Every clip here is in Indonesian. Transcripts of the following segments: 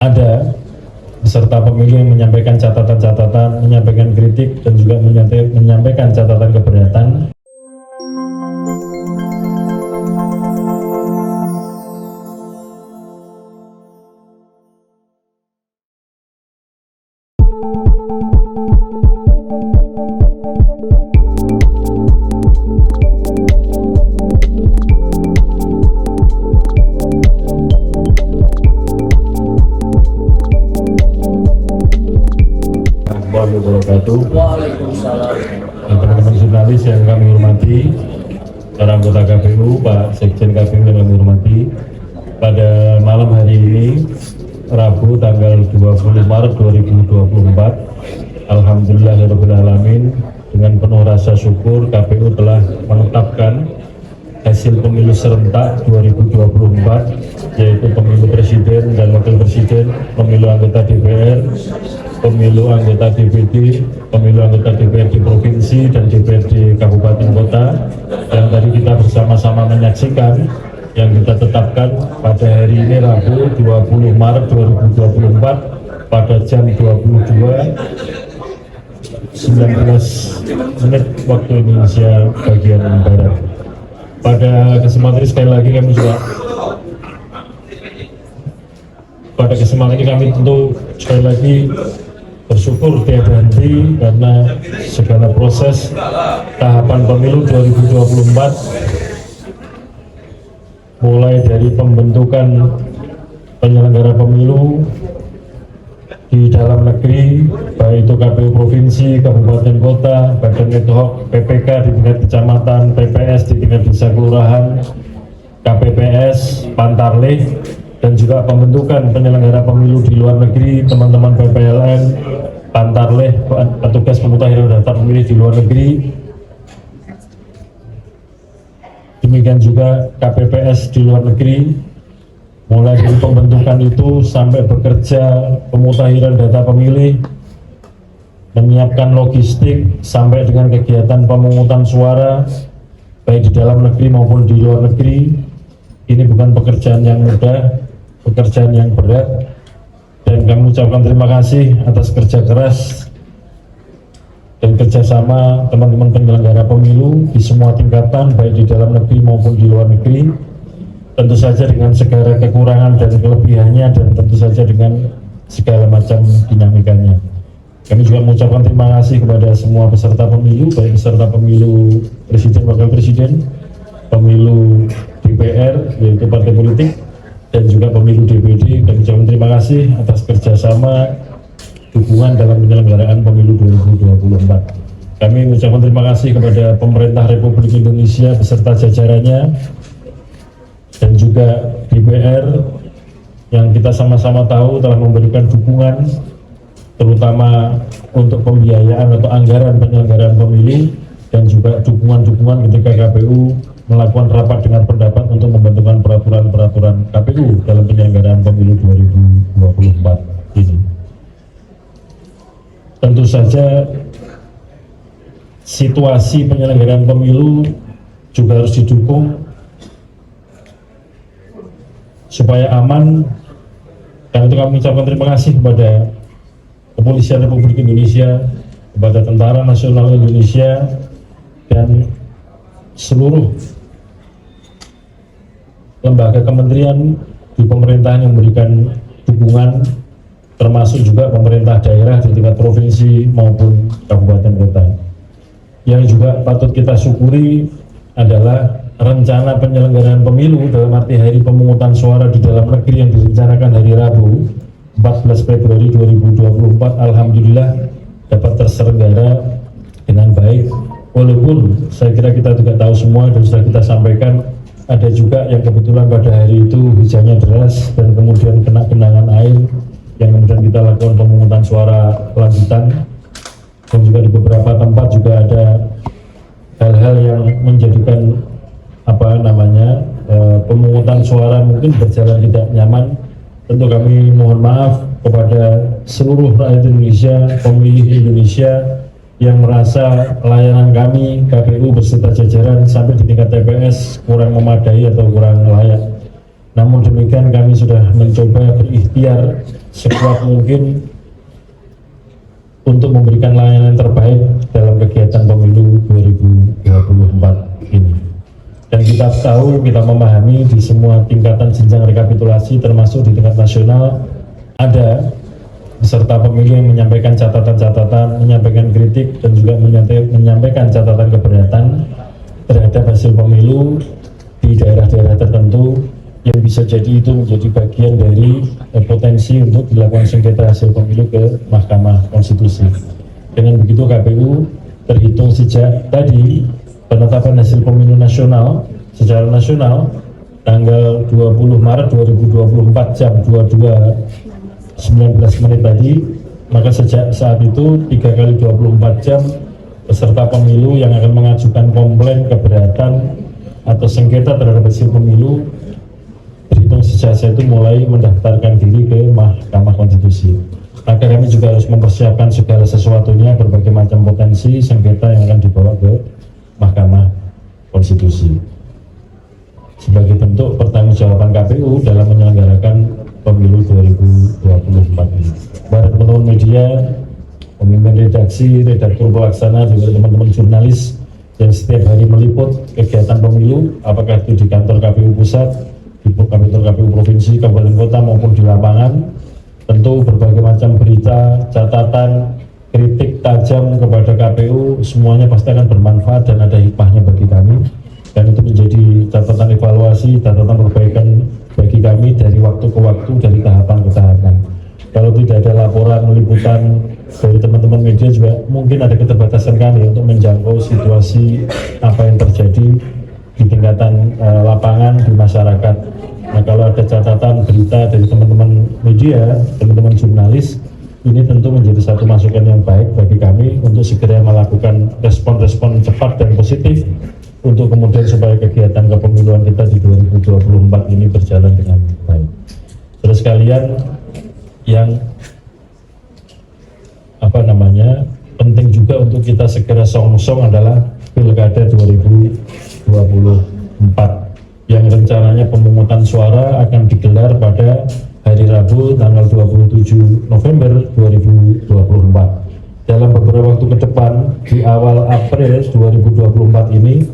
ada peserta pemilu yang menyampaikan catatan-catatan, menyampaikan kritik, dan juga menyampaikan catatan keberatan. Waalaikumsalam. Teman-teman jurnalis yang kami hormati, para anggota KPU, Pak Sekjen KPU yang kami hormati, pada malam hari ini, Rabu tanggal 20 Maret 2024, alhamdulillahirrahmanirrahim, dengan penuh rasa syukur KPU telah menetapkan hasil pemilu serentak 2024, yaitu pemilu presiden dan wakil presiden, pemilu anggota DPR, pemilu anggota DPD, pemilu anggota DPRD provinsi dan DPRD kabupaten kota, yang tadi kita bersama-sama menyaksikan, yang kita tetapkan pada hari ini Rabu 20 Maret 2024 pada jam 22.19 waktu Indonesia bagian barat. Pada kesempatan ini sekali lagi kami juga tentu sekali lagi bersyukur tiada henti karena segala proses tahapan pemilu 2024 mulai dari pembentukan penyelenggara pemilu di dalam negeri, baik itu KPU provinsi, kabupaten kota, badan ad hoc, PPK di tingkat kecamatan, PPS di tingkat desa kelurahan, KPPS, Pantarlih, dan juga pembentukan penyelenggara pemilu di luar negeri, teman-teman PPLN, Pantarlih, petugas pemutahiran data pemilih di luar negeri, demikian juga KPPS di luar negeri, mulai dari pembentukan itu sampai bekerja pemutahiran data pemilih, menyiapkan logistik sampai dengan kegiatan pemungutan suara baik di dalam negeri maupun di luar negeri. Ini bukan pekerjaan yang mudah, pekerjaan yang berat, dan kami ucapkan terima kasih atas kerja keras dan kerjasama teman-teman penyelenggara pemilu di semua tingkatan baik di dalam negeri maupun di luar negeri, tentu saja dengan segala kekurangan dan kelebihannya, dan tentu saja dengan segala macam dinamikanya. Kami juga mengucapkan terima kasih kepada semua peserta pemilu, baik peserta pemilu presiden, wakil presiden, pemilu DPR yaitu partai politik, dan juga pemilu DPD. Kami ucapkan terima kasih atas kerjasama dukungan dalam penyelenggaraan pemilu 2024. Kami mengucapkan terima kasih kepada pemerintah Republik Indonesia beserta jajarannya, dan juga DPR yang kita sama-sama tahu telah memberikan dukungan terutama untuk pembiayaan atau anggaran penyelenggaraan pemilu, dan juga dukungan-dukungan ketika KPU melakukan rapat dengan pendapat untuk membentukkan peraturan-peraturan KPU dalam penyelenggaraan pemilu 2024 ini. Tentu saja situasi penyelenggaraan pemilu juga harus didukung supaya aman, dan itu kami ucapkan terima kasih kepada Kepolisian Republik Indonesia, kepada Tentara Nasional Indonesia, dan seluruh lembaga kementerian di pemerintahan yang memberikan dukungan, termasuk juga pemerintah daerah di tingkat provinsi maupun kabupaten kota. Yang juga patut kita syukuri adalah rencana penyelenggaraan pemilu dalam arti hari pemungutan suara di dalam negeri yang direncanakan hari Rabu 14 Februari 2024 alhamdulillah dapat terselenggara dengan baik, walaupun saya kira kita juga tahu semua dan sudah kita sampaikan, ada juga yang kebetulan pada hari itu hujannya deras dan kemudian kena genangan air yang kemudian kita lakukan pemungutan suara lanjutan, dan juga di beberapa tempat juga ada hal-hal yang menjadikan pemungutan suara mungkin berjalan tidak nyaman. Tentu kami mohon maaf kepada seluruh rakyat Indonesia, pemilih Indonesia yang merasa layanan kami KPU beserta jajaran sampai di tingkat TPS kurang memadai atau kurang layak. Namun demikian kami sudah mencoba berikhtiar sekuat mungkin untuk memberikan layanan terbaik dalam kegiatan pemilu 2024 ini. Dan kita tahu, kita memahami di semua tingkatan jenjang rekapitulasi termasuk di tingkat nasional ada peserta pemilu yang menyampaikan catatan-catatan, menyampaikan kritik dan juga menyampaikan catatan keberatan terhadap hasil pemilu di daerah-daerah tertentu yang bisa jadi itu menjadi bagian dari potensi untuk dilakukan sengketa hasil pemilu ke Mahkamah Konstitusi. Dengan begitu KPU terhitung sejak tadi penetapan hasil pemilu nasional secara nasional tanggal 20 Maret 2024 jam 22.19 menit tadi, maka sejak saat itu 3 kali 24 jam peserta pemilu yang akan mengajukan komplain keberatan atau sengketa terhadap hasil pemilu berhitung sejak saya itu mulai mendaftarkan diri ke Mahkamah Konstitusi. Maka kami juga harus mempersiapkan segala sesuatunya, berbagai macam potensi sengketa yang akan dibawa ke Mahkamah Konstitusi sebagai bentuk pertanggungjawaban KPU dalam menyelenggarakan pemilu 2024 ini. Para teman-teman media, pemimpin redaksi, redaktur pelaksana, juga teman-teman jurnalis yang setiap hari meliput kegiatan pemilu, apakah itu di kantor KPU pusat, di kantor KPU provinsi, kabupaten kota maupun di lapangan. Tentu berbagai macam berita, catatan, kritik tajam kepada KPU semuanya pasti akan bermanfaat dan ada hikmahnya bagi kami, dan itu menjadi catatan evaluasi, catatan perbaikan bagi kami dari waktu ke waktu, dari tahapan ke tahapan. Kalau tidak ada laporan, liputan dari teman-teman media, juga mungkin ada keterbatasan kami untuk menjangkau situasi apa yang terjadi di tingkatan lapangan di masyarakat. Nah, kalau ada catatan berita dari teman-teman media, teman-teman jurnalis, ini tentu menjadi satu masukan yang baik bagi kami untuk segera melakukan respon-respon cepat dan positif untuk kemudian supaya kegiatan kepemiluan kita di 2024 ini berjalan dengan baik. Terus sekalian, yang penting juga untuk kita segera song-song adalah Pilkada 2024 yang rencananya pemungutan suara akan digelar pada hari Rabu tanggal 27 November 2024. Dalam beberapa waktu ke depan, di awal April 2024 ini,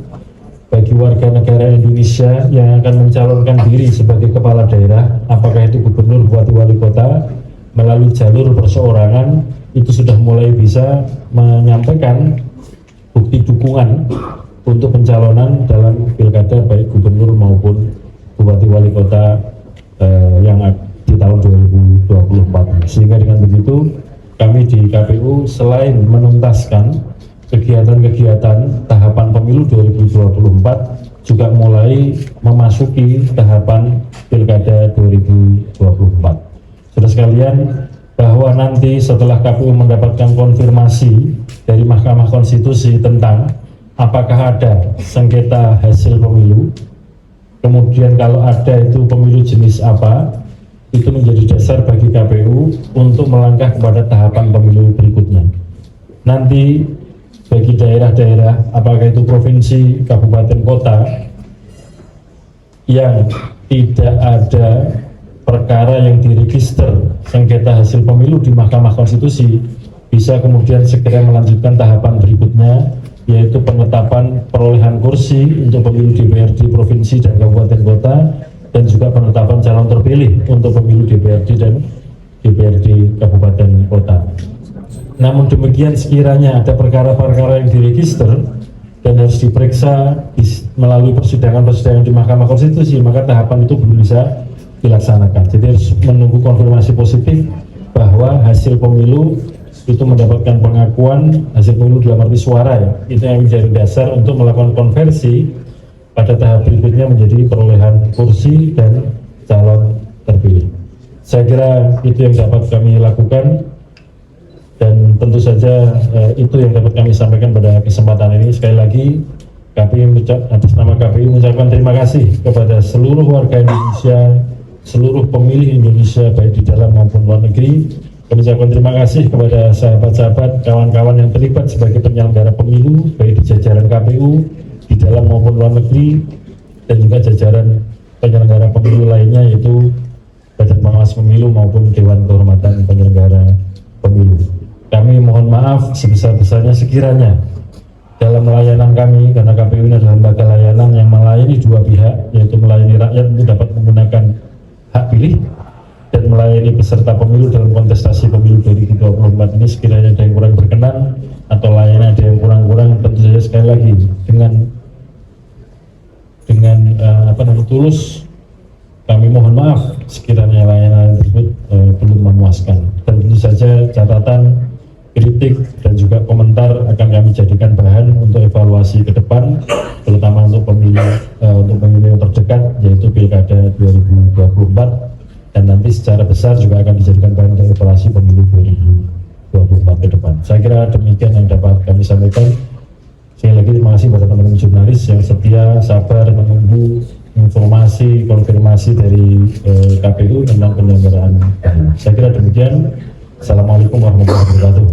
bagi warga negara Indonesia yang akan mencalonkan diri sebagai kepala daerah, apakah itu gubernur, bupati, wali kota, melalui jalur perseorangan, itu sudah mulai bisa menyampaikan bukti dukungan untuk pencalonan dalam pilkada baik gubernur maupun bupati wali kota yang di tahun 2024. Sehingga dengan begitu kami di KPU selain menuntaskan kegiatan-kegiatan tahapan pemilu 2024 juga mulai memasuki tahapan pilkada 2024. Saudara sekalian, bahwa nanti setelah KPU mendapatkan konfirmasi dari Mahkamah Konstitusi tentang apakah ada sengketa hasil pemilu, kemudian kalau ada itu pemilu jenis apa, itu menjadi dasar bagi KPU untuk melangkah kepada tahapan pemilu berikutnya. Nanti bagi daerah-daerah, apakah itu provinsi, kabupaten, kota, yang tidak ada perkara yang diregister sengketa hasil pemilu di Mahkamah Konstitusi, bisa kemudian segera melanjutkan tahapan berikutnya, yaitu penetapan perolehan kursi untuk pemilu DPRD provinsi dan kabupaten kota, dan juga penetapan calon terpilih untuk pemilu DPRD dan DPRD kabupaten kota. Namun demikian, sekiranya ada perkara-perkara yang diregister dan harus diperiksa melalui persidangan-persidangan di Mahkamah Konstitusi, maka tahapan itu belum bisa dilaksanakan. Jadi harus menunggu konfirmasi positif bahwa hasil pemilu itu mendapatkan pengakuan hasil pemilu dalam arti suara, ya, itu yang menjadi dasar untuk melakukan konversi pada tahap berikutnya menjadi perolehan kursi dan calon terpilih. Saya kira itu yang dapat kami lakukan, dan tentu saja itu yang dapat kami sampaikan pada kesempatan ini. Sekali lagi, KPU atas nama KPU mengucapkan terima kasih kepada seluruh warga Indonesia, seluruh pemilih Indonesia baik di dalam maupun luar negeri. Kami ucapkan terima kasih kepada sahabat-sahabat, kawan-kawan yang terlibat sebagai penyelenggara pemilu, baik di jajaran KPU, di dalam maupun luar negeri, dan juga jajaran penyelenggara pemilu lainnya, yaitu pada Badan Pengawas Pemilu maupun Dewan Kehormatan Penyelenggara Pemilu. Kami mohon maaf sebesar-besarnya sekiranya dalam layanan kami, karena KPU ini adalah lembaga layanan yang melayani dua pihak, yaitu melayani rakyat untuk dapat menggunakan hak pilih dan melayani peserta pemilu dalam kontestasi pemilu 2024 ini. Sekiranya ada yang kurang berkenan atau layanan ada yang kurang-kurang, tentu saja sekali lagi dengan tulus kami mohon maaf sekiranya layanan tersebut belum memuaskan. Dan tentu saja catatan, kritik dan juga komentar akan kami jadikan bahan untuk evaluasi ke depan, terutama untuk pemilu yang terdekat, yaitu Pilkada 2024, dan nanti secara besar juga akan dijadikan bahan untuk evaluasi pemilu 2024 ke depan. Saya kira demikian yang dapat kami sampaikan. Sekali lagi terima kasih kepada teman-teman jurnalis yang setia, sabar menunggu informasi konfirmasi dari KPU tentang penyelenggaraan. Saya kira demikian. Assalamualaikum warahmatullahi wabarakatuh.